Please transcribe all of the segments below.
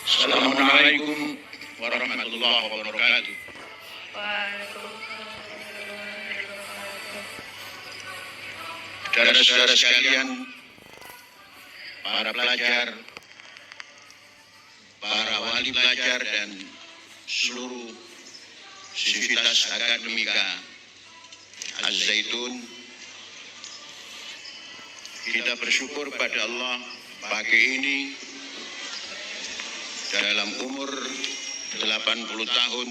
Assalamualaikum warahmatullahi wabarakatuh. Saudara-saudara sekalian, para pelajar, para wali belajar dan seluruh sivitas akademika Az-Zaitun, kita bersyukur pada Allah pagi ini dalam umur 80 tahun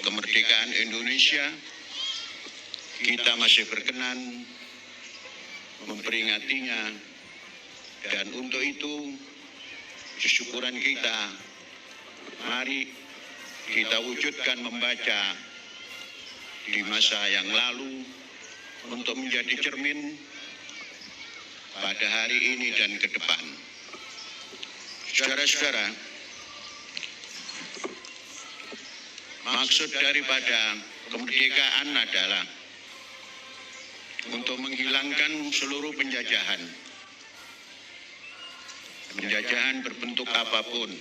kemerdekaan Indonesia, kita masih berkenan memperingatinya, dan untuk itu kesyukuran kita mari kita wujudkan membaca di masa yang lalu untuk menjadi cermin pada hari ini dan ke depan. Saudara-saudara, maksud daripada kemerdekaan adalah untuk menghilangkan seluruh penjajahan. Penjajahan berbentuk apapun.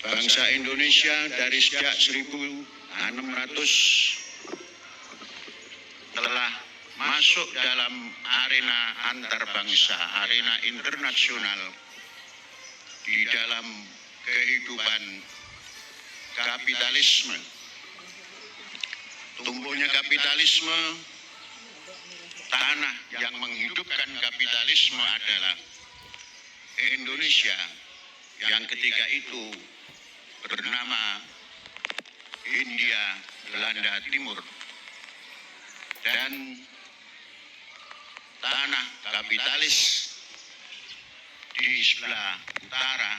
Bangsa Indonesia dari sejak 1600 telah masuk dalam arena antar bangsa, arena internasional, di dalam kehidupan kapitalisme. Tumbuhnya kapitalisme, tanah yang menghidupkan kapitalisme adalah Indonesia yang ketika itu bernama Hindia Belanda Timur, dan tanah kapitalis di sebelah utara,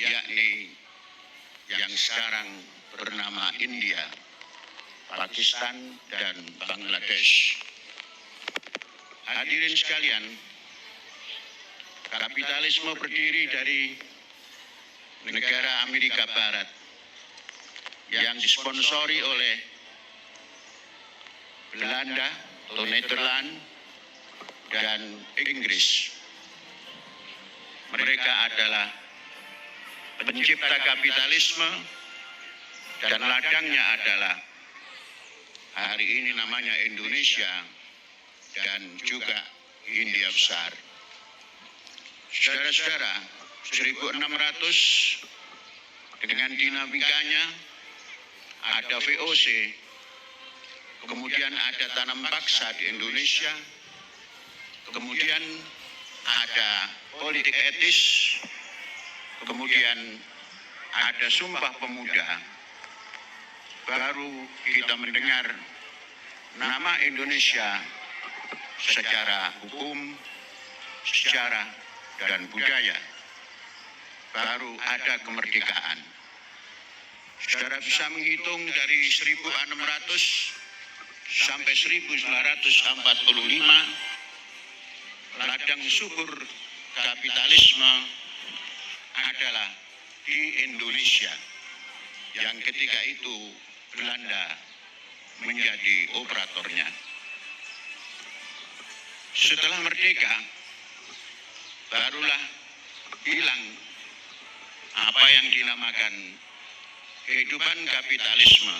yakni yang sekarang bernama India, Pakistan, dan Bangladesh. Hadirin sekalian, kapitalisme berdiri dari negara Amerika Barat yang disponsori oleh Belanda atau Nederland dan Inggris. Mereka adalah pencipta kapitalisme, dan ladangnya adalah hari ini namanya Indonesia dan juga Hindia Besar. Saudara-saudara, 1600 dengan dinamikanya ada VOC, kemudian ada tanam paksa di Indonesia, kemudian ada politik etis, kemudian ada Sumpah Pemuda. Baru kita mendengar nama Indonesia secara hukum, sejarah, dan budaya. Baru ada kemerdekaan. Saudara bisa menghitung dari 1600 sampai 1945, ladang subur kapitalisme adalah di Indonesia, yang ketika itu Belanda menjadi operatornya. Setelah merdeka, barulah hilang apa yang dinamakan kehidupan kapitalisme,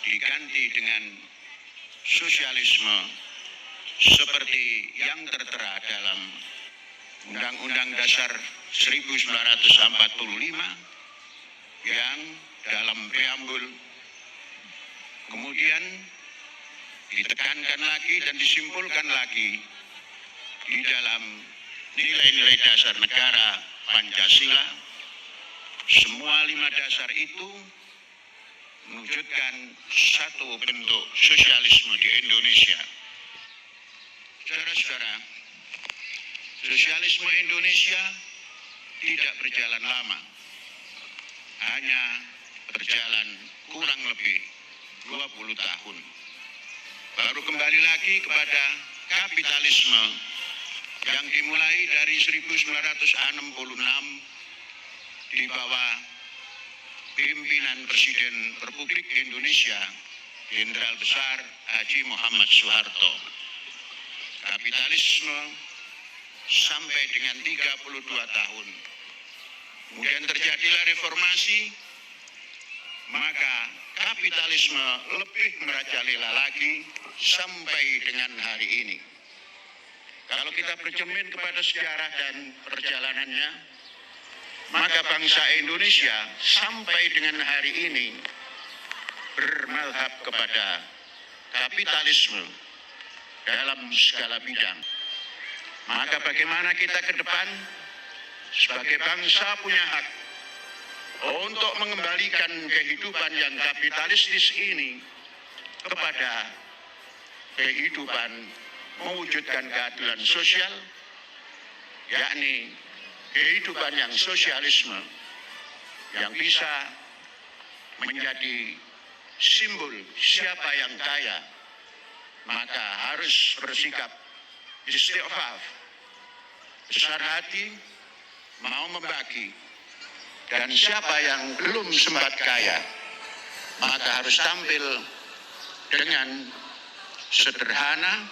diganti dengan sosialisme seperti yang tertera dalam Undang-Undang Dasar 1945, yang dalam preambul kemudian ditekankan lagi dan disimpulkan lagi di dalam nilai-nilai dasar negara Pancasila. Semua 5 dasar itu menunjukkan satu bentuk sosialisme di Indonesia. Saudara-saudara, sosialisme Indonesia tidak berjalan lama, hanya berjalan kurang lebih 20 tahun. Baru kembali lagi kepada kapitalisme yang dimulai dari 1966 di bawah pimpinan Presiden Republik Indonesia Jenderal Besar Haji Muhammad Soeharto. Kapitalisme sampai dengan 32 tahun. Kemudian terjadilah reformasi, maka kapitalisme lebih merajalela lagi sampai dengan hari ini. Kalau kita bercermin kepada sejarah dan perjalanannya, maka bangsa Indonesia sampai dengan hari ini bermadhab kepada kapitalisme dalam segala bidang. Maka bagaimana kita ke depan sebagai bangsa punya hak untuk mengembalikan kehidupan yang kapitalistis ini kepada kehidupan mewujudkan keadilan sosial, yakni kehidupan yang sosialisme yang bisa menjadi simbol siapa yang kaya, maka harus bersikap istighfar, besar hati, mau membagi, dan siapa yang belum sempat kaya, maka harus tampil dengan sederhana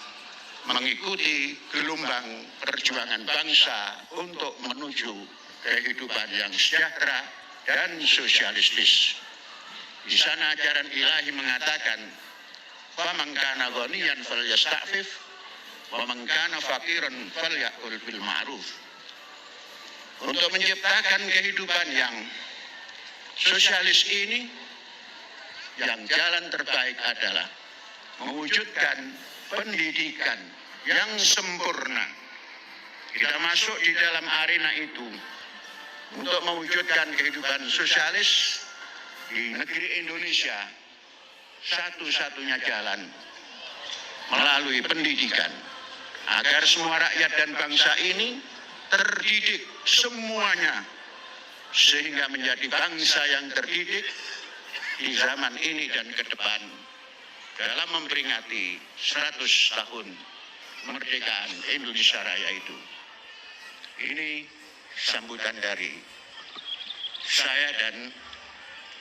mengikuti gelombang perjuangan bangsa untuk menuju kehidupan yang sejahtera dan sosialistis. Di sana ajaran ilahi mengatakan, "Faman kana ghaniyan falyasta'fif, wa man kana faqiran falyakul bil ma'ruf." Untuk menciptakan kehidupan yang sosialis ini, yang jalan terbaik adalah mewujudkan pendidikan yang sempurna. Kita masuk di dalam arena itu untuk mewujudkan kehidupan sosialis di negeri Indonesia. Satu-satunya jalan melalui pendidikan, agar semua rakyat dan bangsa ini terdidik semuanya, sehingga menjadi bangsa yang terdidik di zaman ini dan ke depan dalam memperingati 100 tahun kemerdekaan Indonesia Raya itu. Ini sambutan dari saya, dan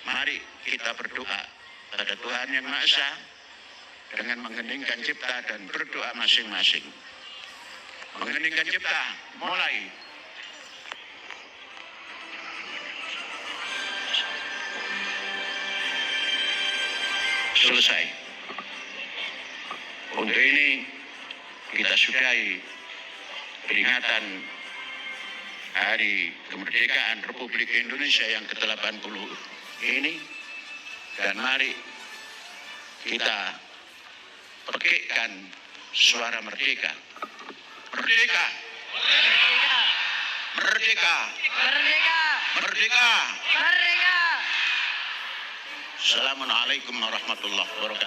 mari kita berdoa pada Tuhan Yang Maha Esa dengan mengheningkan cipta dan berdoa masing-masing. Mengheningkan cipta, mulai. Selesai. Untuk ini kita sudahi peringatan Hari Kemerdekaan Republik Indonesia yang ke-80 ini, dan mari kita pekikkan suara merdeka. Merdeka! Merdeka! Merdeka! Merdeka! Merdeka! Assalamualaikum warahmatullahi wabarakatuh.